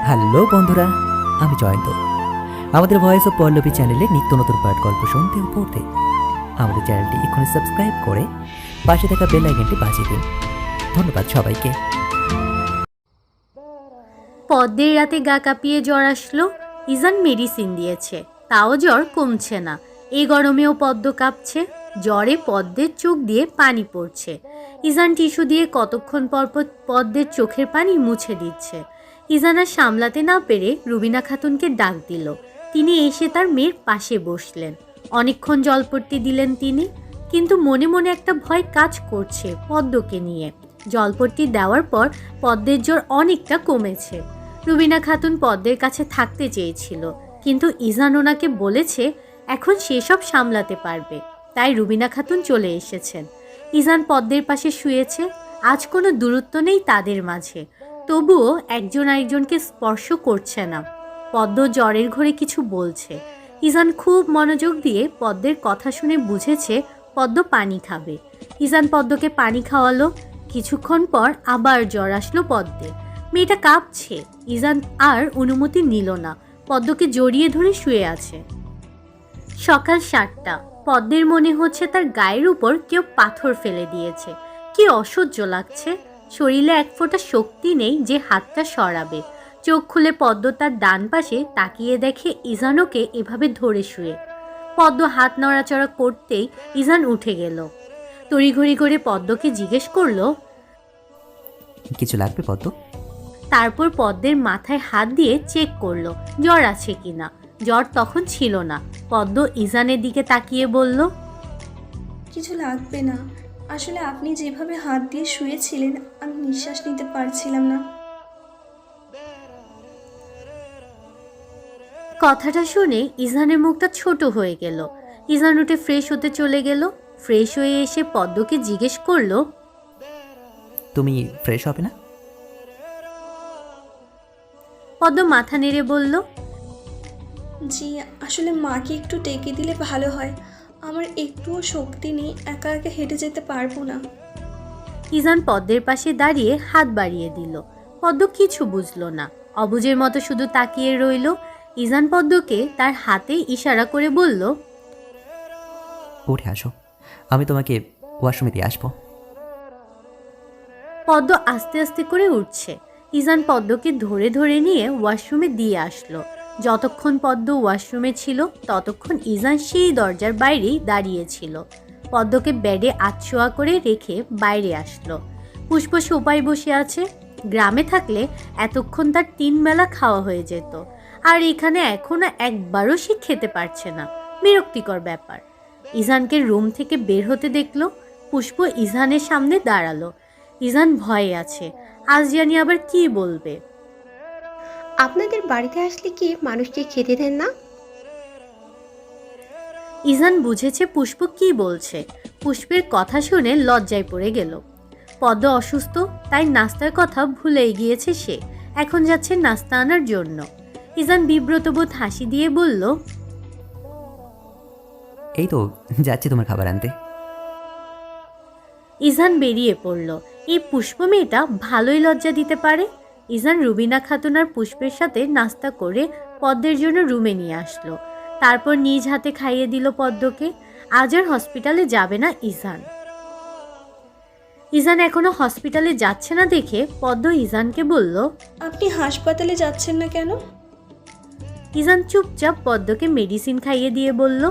Hello বন্ধুরা, আমি জয়ন্ত। আমাদের ভয়েস অফ পল্লবী চ্যানেলে নিত্য নতুন পাঠ গল্প শুনতে ও পড়তে আমাদের চ্যানেলটি এক্ষুনি সাবস্ক্রাইব করে পাশে থাকা বেল আইকনটি বাজিয়ে দিন। ধন্যবাদ সবাইকে। পদ্মের রাতে গা কাঁপিয়ে জ্বর আসলো। ইজান মেডিসিন দিয়েছে, তাও জ্বর কমছে না। এই গরমেও পদ্ম কাঁপছে। জ্বরে পদ্মের চোখ দিয়ে পানি পড়ছে। ইজান টিস্যু দিয়ে কতক্ষণ পর পদ্মের চোখের পানি মুছে দিচ্ছে। ইজান আর সামলাতে না পেরে রুবিনা খাতুনকে ডাক দিল। তিনি এসে তার মেয়ের পাশে বসলেন। অনেকক্ষণ জলপট্টি দিলেন তিনি, কিন্তু মনে মনে একটা ভয় কাজ করছে পদ্মকে নিয়ে। জলপট্টি দেওয়ার পর পদ্মের জ্বর অনেকটা কমেছে। রুবিনা খাতুন পদ্মের কাছে থাকতে চেয়েছিল, কিন্তু ইজান ওনাকে বলেছে এখন সেসব সামলাতে পারবে, তাই রুবিনা খাতুন চলে এসেছেন। ইজান পদ্মের পাশে শুয়েছে। আজ কোনো দূরত্ব নেই তাদের মাঝে, তবুও একজন আরেকজনকে স্পর্শ করছে না। পদ্ম জ্বরের ঘরে কিছু বলছে। ইজান খুব মনোযোগ দিয়ে পদ্মের কথা শুনে বুঝেছে পদ্ম পানি খাবে। ইজান পদ্মকে পানি খাওয়ালো। কিছুক্ষণ পর আবার জ্বর আসলো পদ্মের। মেয়েটা কাঁপছে। ইজান আর অনুমতি নিল না, পদ্মকে জড়িয়ে ধরে শুয়ে আছে। সকাল 7টা। পদ্মের মনে হচ্ছে তার গায়ের উপর কেউ পাথর ফেলে দিয়েছে। কি অসহ্য লাগছে। শরীরে এক ফোঁটা শক্তি নেই যে হাতটা সরাবে। চোখ খুলে পদ্ম তার ডান পাশে তাকিয়ে দেখে ইজান ওকে এভাবে ধরে শুয়ে। পদ্ম হাত নড়াচড়া করতেই ইজান উঠে গেল। তড়িঘড়ি করে পদ্মকে জিজ্ঞেস করলো, কিছু লাগবে পদ্ম? তারপর পদ্মের মাথায় হাত দিয়ে চেক করলো জ্বর আছে কিনা। জ্বর তখন ছিল না। পদ্ম ইজানের দিকে তাকিয়ে বলল, কিছু লাগবে না। আসলে আপনি যেভাবে হাত দিয়ে শুয়েছিলেন আমি নিঃশ্বাস নিতে পারছিলাম না। কথাটা শুনে ইজানের মুখটা ছোট হয়ে গেল। ইজান উঠে ফ্রেশ হতে চলে গেল। ফ্রেশ হয়ে এসে পদ্মকে জিজ্ঞেস করলো, তুমি ফ্রেশ হবে না? পদ্ম মাথা নেড়ে বলল, জি, আসলে মাকে একটু টেকে দিলে ভালো হয়। আমার একটুও শক্তি নেই, একা একা হেঁটে যেতে পারবো না। ইজান পদ্মের পাশে দাঁড়িয়ে হাত বাড়িয়ে দিল। পদ্ম কিছু বুঝলো না, অবুঝের মতো শুধু তাকিয়ে রইল। ইজান পদ্মকে তার হাতে ইশারা করে বলল, উঠে আসো, আমি তোমাকে ওয়াশরুমে দিয়ে আসবো। পদ্ম আস্তে আস্তে করে উঠছে। ইজান পদ্মকে ধরে ধরে নিয়ে ওয়াশরুমে দিয়ে আসলো। যতক্ষণ পদ্ম ওয়াশরুমে ছিল ততক্ষণ ইজান সেই দরজার বাইরেই দাঁড়িয়েছিল। পদ্মকে বেডে আধশোয়া করে রেখে বাইরে আসলো। পুষ্প সোপায় বসে আছে। গ্রামে থাকলে এতক্ষণ তার 3 বেলা খাওয়া হয়ে যেত, আর এখানে এখনো একবারও সে খেতে পারছে না। বিরক্তিকর ব্যাপার। ইজানকে রুম থেকে বের হতে দেখলো। পুষ্প ইজানের সামনে দাঁড়ালো। ইজান ভয়ে আছে, আজ জানি আবার কি বলবে। আপনাদের বাড়িতে আসলে কি মানুষকে খেতে দেন না? ইজান বুঝেছে পুষ্প কি বলছে। পুষ্পের কথা শুনে লজ্জায় পড়ে গেল। পদ্ম অসুস্থ, তাই নাস্তার কথা ভুলেই গিয়েছে সে। এখন যাচ্ছে নাস্তা আনার জন্য। ইজান বিব্রতবোধ হাসি দিয়ে বলল, এই তো যাচ্ছি তোমার খাবার আনতে। ইজান বেরিয়ে পড়ল। এই পুষ্প মেয়েটা ভালোই লজ্জা দিতে পারে। ইজান রুবিনা খাতুন আর পুষ্পের সাথে নাস্তা করে পদ্মের জন্য রুমে নিয়ে আসলো। তারপর নিজ হাতে খাইয়ে দিল পদ্মকে। আজ আর হসপিটালে যাবে না ইজান। ইজান এখনো হসপিটালে যাচ্ছে না দেখে পদ্ম ইজানকে বলল, আপনি হাসপাতালে যাচ্ছেন না কেন? ইজান চুপচাপ পদ্মকে মেডিসিন খাইয়ে দিয়ে বলল,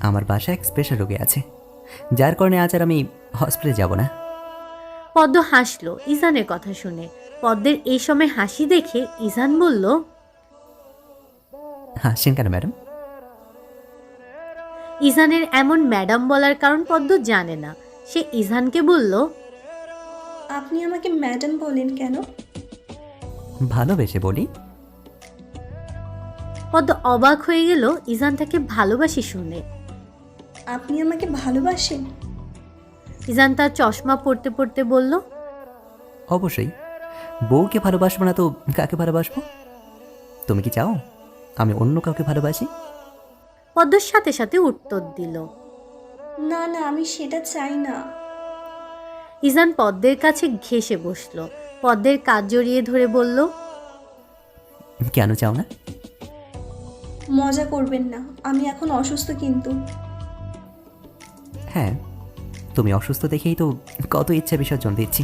আমার বাসায় এক স্পেশাল রোগী আছে, যার কারণে আজ আর আমি হসপিটালে যাব না। পদ্ম হাসলো ইজানের কথা শুনে। পদ্মের এই সময় হাসি দেখে ইজান বলল, হাসছেন কেন ম্যাডাম? ইজানের এমন ম্যাডাম বলার কারণ পদ্ম জানে না। সে ইজানকে বলল, আপনি আমাকে ম্যাডাম বলেন কেন? ভালোবেসে বলি। পদ্ম অবাক হয়ে গেল ইজান তাকে ভালোবাসি শুনে। আপনি আমাকে ভালোবাসেন? ইজান তার চশমা পড়তে পড়তে বলল, অবশ্যই, বউকে ভালোবাসবো না তো কাকে ভালোবাসবো? তুমি কি চাও আমি অন্য কাউকে ভালোবাসি? পদ্মর সাথে সাথে উত্তর দিল। না না, আমি সেটা চাই না। ইজান পদ্মের কাছে ঘেঁষে বসলো। পদ্মের কাজ জড়িয়ে ধরে বলল, কেন চাও না? মজা করবেন না, আমি এখন অসুস্থ কিন্তু। হ্যাঁ, তুমি অসুস্থ দেখেই তো কত ইচ্ছা বিসর্জন দিচ্ছি।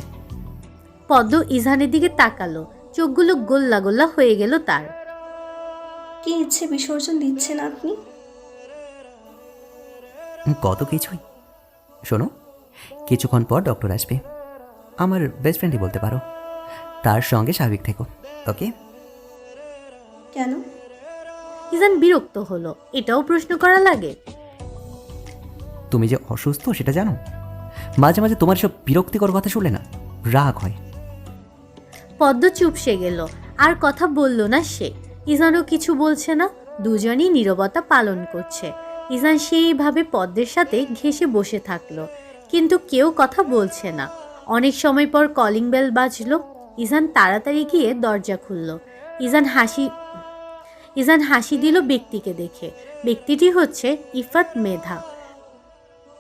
পদ্ম ইজানের দিকে তাকালো, চোখগুলো গোল্লা গোল্লা হয়ে গেল তার। কি ইচ্ছে বিসর্জন দিচ্ছেন আপনি? কত কিছুই। শোনো, কিছুক্ষণ পর ডক্টর আসবে, আমার বেস্ট ফ্রেন্ডই বলতে পারো। তার সঙ্গে স্বাভাবিক থেকো, ওকে? কেন? ইজান বিরক্ত হলো, এটাও প্রশ্ন করা লাগে? তুমি যে অসুস্থ সেটা জানো। মাঝে মাঝে তোমার সব বিরক্তিকর কথা শুনলে না রাগ হয়। পদ্ম চুপসে গেল, আর কথা বলল না সে। ইজানও কিছু বলছে না, দুজনই নীরবতা পালন করছে। ইজান সেইভাবে পদ্মের সাথে ঘেঁষে বসে থাকলো, কিন্তু কেউ কথা বলছে না। অনেক সময় পর কলিং বেল বাজলো। ইজান তাড়াতাড়ি গিয়ে দরজা খুলল। ইজান হাসি দিল ব্যক্তিকে দেখে। ব্যক্তিটি হচ্ছে ইফাত মেধা।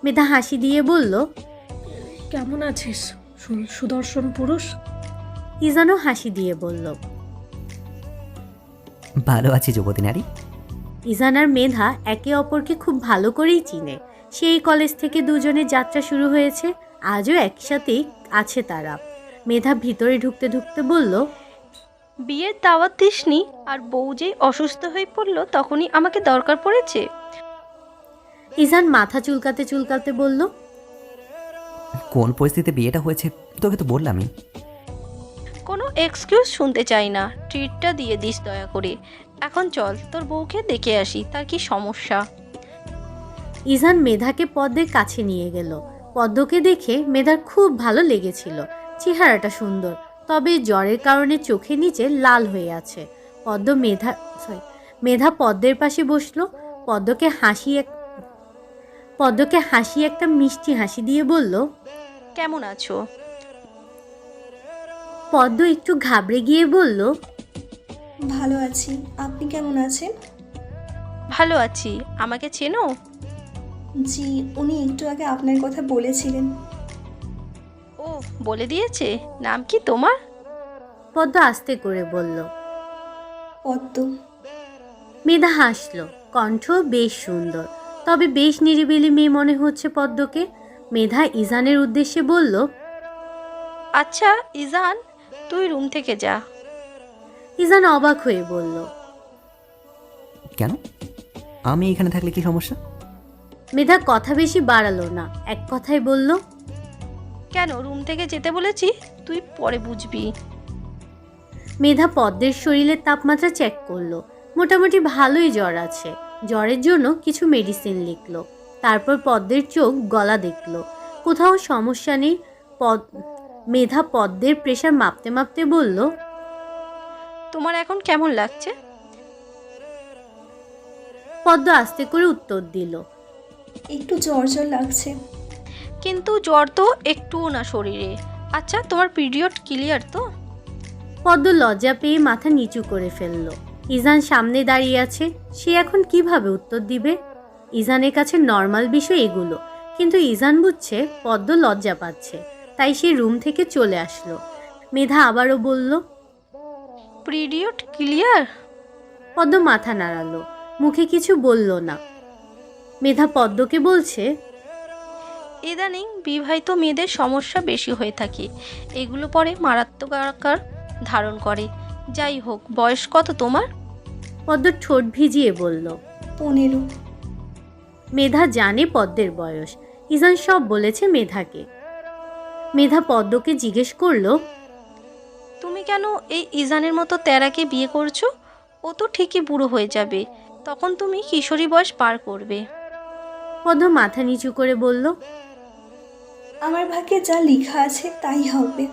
মেধা হাসি দিয়ে বলল, কেমন আছিস সুদর্শন পুরুষ? ইজানও হাসি দিয়ে বলল, ভালো আছি যুবতী নারী। ইজান আর মেধা একে অপরকে খুব ভালো করেই চিনে। সেই কলেজ থেকে দুজনের যাত্রা শুরু হয়েছে, আজও একসাথেই আছে তারা। মেধা ভিতরে ঢুকতে ঢুকতে বলল, বিয়ের দাওয়াত দিসনি আর বউ যেই অসুস্থ হয়ে পড়লো তখনই আমাকে দরকার পড়েছে। ইজান মাথা চুলকাতে চুলকাতে বলল, কোন পরিস্থিতিতে বিয়েটা হয়েছে তোকে তো বললামই। কোনো এক্সকিউজ শুনতে চাই না, ট্রিটটা দিয়ে দিস দয়া করে। এখন চল তোর বউকে দেখে আসি, তার কি সমস্যা। ইজান মেধাকে পদ্মের কাছে নিয়ে গেল। পদ্মকে দেখে মেধার খুব ভালো লেগেছিল। চেহারাটা সুন্দর, তবে জ্বরের কারণে চোখের নিচে লাল হয়ে আছে। মেধা পদ্মের পাশে বসলো। পদ্মকে হাসি একটা মিষ্টি হাসি দিয়ে বলল, কেমন আছো? পদ্ম একটু ঘাবড়ে গিয়ে বলল, ভালো আছি, আপনি কেমন আছেন? ভালো আছি। আমাকে চেনো? জি, উনি একটু আগে আপনার কথা বলেছিলেন। ও বলে দিয়েছে। নাম কি তোমার? পদ্ম আস্তে করে বলল। পদ্ম। মেধা হাসলো, কণ্ঠ বেশ সুন্দর, তবে বেশ নিরিবিলি মেয়ে মনে হচ্ছে পদ্মকে। মেধা ইজানের উদ্দেশ্যে বলল, আচ্ছা ইজান, তুই রুম থেকে যা। ইজান অবাক হয়ে বলল, কেন? আমি এখানে থাকলে কি সমস্যা? মেধা কথা বেশি বাড়ালো না, এক কথায় বলল, কেন রুম থেকে যেতে বলেছি? তুই পরে বুঝবি। মেধা পদ্মের শরীরের তাপমাত্রা চেক করলো, মোটামুটি ভালোই জ্বর আছে। জ্বরের জন্য কিছু মেডিসিন লিখলো। তারপর পদ্মের চোখ গলা দেখলো, কোথাও সমস্যা নেই। মেধা পদ্মের প্রেশার মাপতে মাপতে বলল, তোমার এখন কেমন লাগছে? পদ্ম আস্তে করে উত্তর দিল, একটু জ্বর জ্বর লাগছে। কিন্তু জ্বর তো একটুও না শরীরে। আচ্ছা তোমার পিরিয়ড ক্লিয়ার তো? পদ্ম লজ্জা পেয়ে মাথা নিচু করে ফেলল। ইজান সামনে দাঁড়িয়ে আছে, সে এখন কিভাবে উত্তর দিবে? ইজানের কাছে নর্মাল বিষয় এগুলো, কিন্তু ইজান বুঝছে পদ্ম লজ্জা পাচ্ছে, তাই সে রুম থেকে চলে আসলো। মেধা আবারও বলল, পিরিয়ড ক্লিয়ার? পদ্ম মাথা নাড়ালো, মুখে কিছু বলল না। মেধা পদ্মকে বলছে, ইদানিং বিবাহিত মেয়েদের সমস্যা বেশি হয়ে থাকে, এগুলো পরে মারাত্মক আকার ধারণ করে। যাই হোক, বয়স কত তোমার? পদ্ম ঠোঁট ভিজিয়ে বলল। 15। মেধা জানে পদ্মের বয়স, ইজান সব বলেছে মেধাকে। মেধা পদ্মকে জিজ্ঞেস করলো, তুমি কেন এই ইজানের মতো তেরাকে বিয়ে করছো? ও তো ঠিকই বুড়ো হয়ে যাবে, তখন তুমি কিশোরী বয়স পার করবে। পদ্ম মাথা নিচু করে বলল, আমার ভাগ্যে যা লেখা আছে তাই হবে।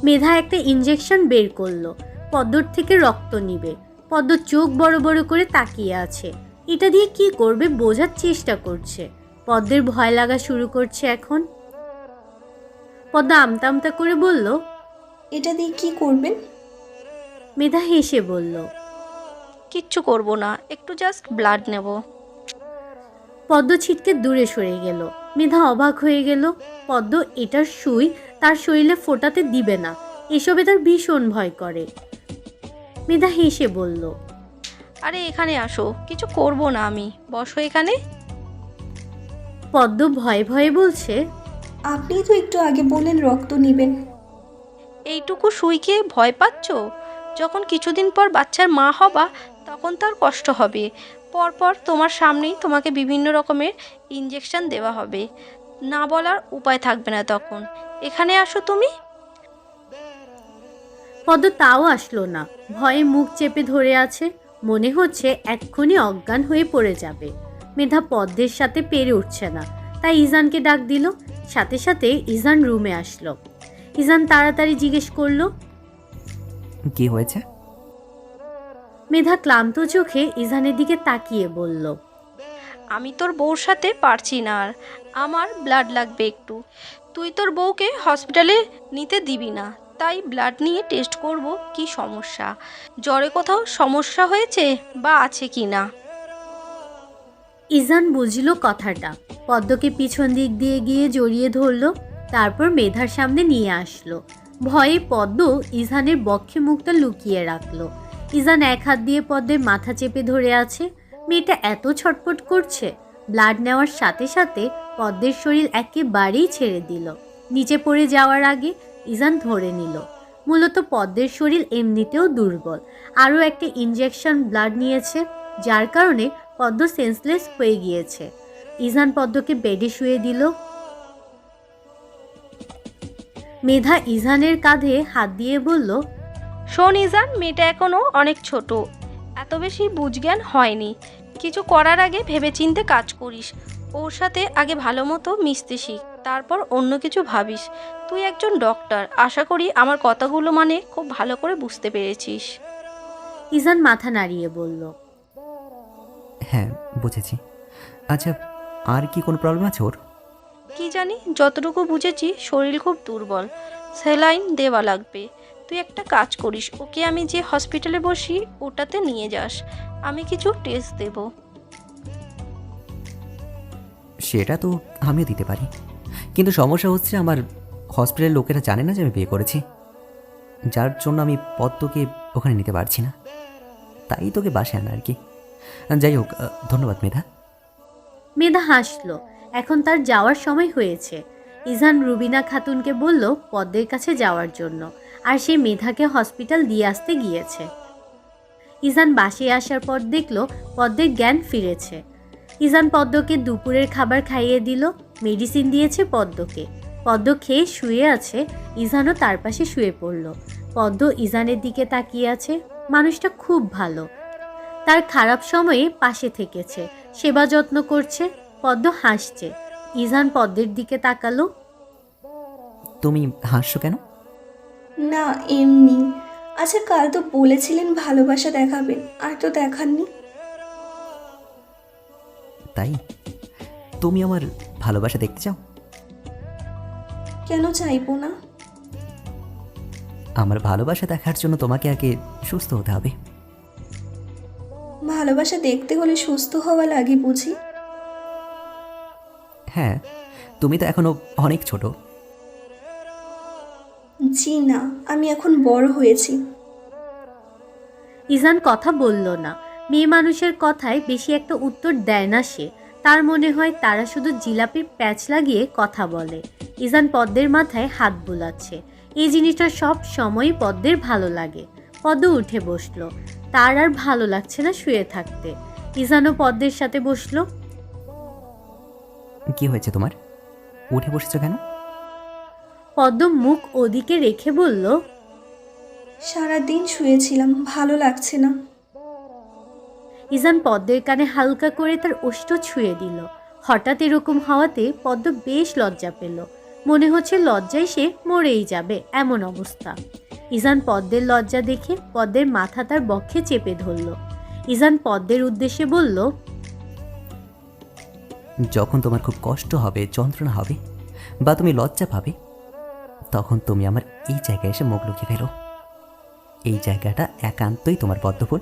মেধা একটা ইঞ্জেকশন বের করলো, পদ্মর থেকে রক্ত নিবে। পদ্ম চোখ বড় বড় করে তাকিয়ে আছে, এটা দিয়ে কি করবে বোঝার চেষ্টা করছে। পদ্মের ভয় লাগা শুরু করছে এখন। পদ্ম আমতা আমতা করে বলল, এটা দিয়ে কি করবেন? মেধা হেসে বলল, কিচ্ছু করব না, একটু জাস্ট ব্লাড নেব। পদ্ম ছিটকে দূরে সরে গেল। মেধা অবাক হয়ে গেল। পদ্ম এটার সুই তার শরীরে ফোটাতে দিবে না, এসবে তার ভীষণ ভয় করে। মেধা হেসে বলল, আরে এখানে আসো, কিছু করব না আমি, বসো এখানে। পদ্ম ভয়ে ভয়ে বলছে, আপনিই তো একটু আগে বললেন রক্ত নেবেন। এইটুকু সুইকে ভয় পাচ্ছ? যখন কিছুদিন পর বাচ্চার মা হবা তখন তার কষ্ট হবে। পরপর তোমার সামনেই তোমাকে বিভিন্ন রকমের ইঞ্জেকশন দেওয়া হবে, না বলার উপায় থাকবে না তখন। এখানে আসো তুমি। পদ্ম তাও আসলো না, ভয়ে মুখ চেপে ধরে আছে, মনে হচ্ছে এক্ষুনি অজ্ঞান হয়ে পড়ে যাবে। মেধা পদ্মের সাথে পেরে উঠছে না, তাই ইজানকে ডাক দিল। সাথে সাথে ইজান রুমে আসলো। ইজান তাড়াতাড়ি জিজ্ঞেস করলো। কি হয়েছে? মেধা ক্লান্ত চোখে ইজানের দিকে তাকিয়ে বলল, আমি তোর বউর সাথে পারছি না, আর আমার ব্লাড লাগবে একটু। তুই তোর বউকে হসপিটালে নিতে দিবি না, তাই ব্লাড নিয়ে টেস্ট করব কি সমস্যা, জ্বরে কোথাও সমস্যা হয়েছে বা আছে কি না। ইজান বুঝল কথাটা, পদ্মকে পিছন দিক দিয়ে গিয়ে জড়িয়ে ধরল, তারপর মেধার সামনে নিয়ে আসলো। ভয়ে পদ্ম ইজানের বক্ষে মুখটা লুকিয়ে রাখলো। ইজান এক হাত দিয়ে পদ্মের মাথা চেপে ধরে আছে। মেয়েটা এত ছটফট করছে। ব্লাড নেওয়ার সাথে সাথে পদ্মের শরীর একেবারেই ছেড়ে দিল। নিচে পড়ে যাওয়ার আগে ইজান ধরে নিল। মূলত পদ্মের শরীর এমনিতেও দুর্বল, আরও একটা ইনজেকশন ব্লাড নিয়েছে, যার কারণে পদ্ম সেন্সলেস হয়ে গিয়েছে। ইজান পদ্মকে বেডে শুয়ে দিল। মেধা ইজানের কাঁধে হাত দিয়ে বলল, শোন ইজান, মেয়েটা এখনও অনেক ছোট, এত বেশি বুঝজ্ঞান হয়নি। কিছু করার আগে ভেবেচিন্তে কাজ করিস। ওর সাথে আগে ভালো মতো মিশতে শিখ, তারপর অন্য কিছু ভাবিস। তুই একজন ডক্টর, আশা করি আমার কথাগুলো মানে খুব ভালো করে বুঝতে পেরেছিস। ইজান মাথা নাড়িয়ে বলল, হ্যাঁ, বুঝেছি। আচ্ছা, আর কি কোনো প্রবলেম আছে ওর? কি জানি, যতটুকু বুঝেছি শরীর খুব দুর্বল, স্যালাইন দেওয়া লাগবে। তুই একটা কাজ করিস, ওকে আমি যে হসপিটালে বসি ওটাতে নিয়ে যাস, আমি কিছু টেস্ট দেব। সেটা তো আমিও দিতে পারি, কিন্তু সমস্যা হচ্ছে আমার হসপিটালের লোকেরা জানে না যে আমি বিয়ে করেছি, যার জন্য আমি পদ্মকে ওখানে নিতে পারছি না। তাই তোকে বাসে আনা আর কি। যাই হোক, ধন্যবাদ মেধা। মেধা হাসলো। এখন তার যাওয়ার সময় হয়েছে। ইজান রুবিনা খাতুনকে বলল পদ্মের কাছে যাওয়ার জন্য, আর সে মেধাকে হসপিটাল দিয়ে আসতে গিয়েছে। ইজান বাসে আসার পর দেখল পদ্মের জ্ঞান ফিরেছে। ইজান পদ্মকে দুপুরের খাবার খাইয়ে দিল, মেডিসিন দিয়েছে পদ্মকে। পদ্ম খেয়ে শুয়ে আছে, ইজানও তার পাশে শুয়ে পড়ল। পদ্ম ইজানের দিকে তাকিয়ে আছে। মানুষটা খুব ভালো, তার খারাপ সময়ে পাশে থেকেছে, সেবা যত্ন করছে। পদ্ম হাসছে। ইজান পদ্মের দিকে তাকালো। তুমি হাসছো কেন? না, এমনি। আচ্ছা, কাল তো বলেছিলেন ভালোবাসা দেখাবেন, আর তো দেখাননি। তাই তুমি আমার ভালোবাসা দেখতে চাও? কেন চাইবো না? আমার ভালোবাসা দেখার জন্য তোমাকে আগে সুস্থ হতে হবে। ভালোবাসা দেখতে হলে সুস্থ হওয়া লাগে বুঝি? হ্যাঁ, তুমি তো এখনো অনেক ছোট। জি না, আমি এখন বড় হয়েছি। ইজান কথা বলল না। মেয়ে মানুষের কথায় বেশি একটা উত্তর দেয় না সে। তার মনে হয় তারা শুধু জিলাপির প্যাচ লাগিয়ে কথা বলে। ইজান পদ্মের মাথায় হাত বুলাচ্ছে। এই জিনিসটা সব সময়ই পদ্মের ভালো লাগে। পদ্ম উঠে বসলো। তার আর ভালো লাগছে না শুয়ে থাকতে। ইজানও পদ্মের সাথে বসলো। কি হয়েছে তোমার? উঠে বসেছো কেন? পদ্ম মুখ ওদিকে রেখে বলল, সারাদিন শুয়েছিলাম, ভালো লাগছে না। ইজান পদ্মের কানে হালকা করে তার ওষ্ঠ ছুঁয়ে দিল। হঠাৎ এরকম হওয়াতে পদ্ম বেশ লজ্জা পেল। মনে হচ্ছে লজ্জায় সে মরেই যাবে এমন অবস্থা। ইজান পদ্মের লজ্জা দেখে পদ্মের মাথা তার বক্ষে চেপে ধরল। ইজান পদ্মের উদ্দেশ্যে বলল, যখন তোমার খুব কষ্ট হবে, যন্ত্রণা হবে, বা তুমি লজ্জা পাবে, তখন তুমি আমার এই জায়গায় এসে মুখ লুকিয়ে ফেলো। এই জায়গাটা একান্তই তোমার পদ্মফুল।